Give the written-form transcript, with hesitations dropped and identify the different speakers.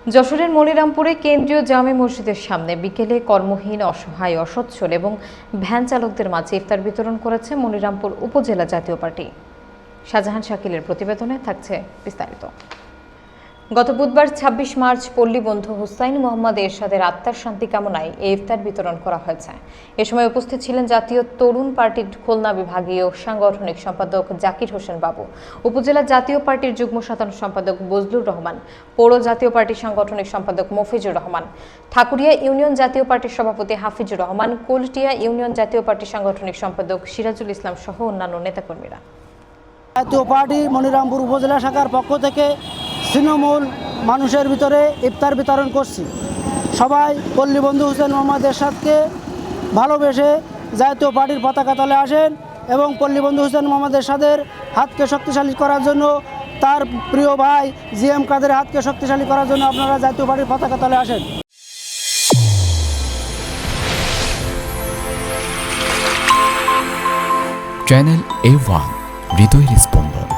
Speaker 1: যশোরের মনিরামপুরে কেন্দ্রীয় জামে মসজিদের সামনে বিকেলে কর্মহীন, অসহায়, অসচ্ছল এবং ভ্যান চালকদের মাঝে ইফতার বিতরণ করেছে মনিরামপুর উপজেলা জাতীয় পার্টি। শাহজাহান শাকিলের প্রতিবেদনে থাকছে বিস্তারিত। গত বুধবার ২৬ মার্চ পল্লীবন্ধু হুসাইন মোহাম্মদ এরশাদের আত্মার শান্তি কামনায় এই ইফতার বিতরণ করা হয়েছে। এ সময় উপস্থিত ছিলেন জাতীয় তরুণ পার্টির খুলনা বিভাগীয় সাংগঠনিক সম্পাদক জাকির হোসেন বাবু, উপজেলা জাতীয় পার্টির যুগ্ম সাধারণ সম্পাদক বজলুর রহমান, পৌর জাতীয় পার্টির সাংগঠনিক সম্পাদক মফিজুর রহমান, ঠাকুরিয়া ইউনিয়ন জাতীয় পার্টির সভাপতি হাফিজুর রহমান, কুলটিয়া ইউনিয়ন জাতীয় পার্টির সাংগঠনিক সম্পাদক সিরাজুল ইসলাম সহ অন্যান্য নেতাকর্মীরা।
Speaker 2: জাতীয় পার্টি মনিরামপুর উপজেলা শাখার পক্ষ থেকে তৃণমূল মানুষের ভিতরে ইফতার বিতরণ করছি। সবাই পল্লীবন্ধু হুসেন মোহাম্মদ এরশাদকে ভালোবেসে জাতীয় পার্টির পতাকা তলে আসেন এবং পল্লীবন্ধু হুসেন মোহাম্মদ এরশাদের হাতকে শক্তিশালী করার জন্য, তার প্রিয় ভাই জিএম কাদের হাতকে শক্তিশালী করার জন্য আপনারা জাতীয় পার্টির পতাকা তলে আসেন।
Speaker 3: চ্যানেল A1 হৃদয়ের স্পন্দন।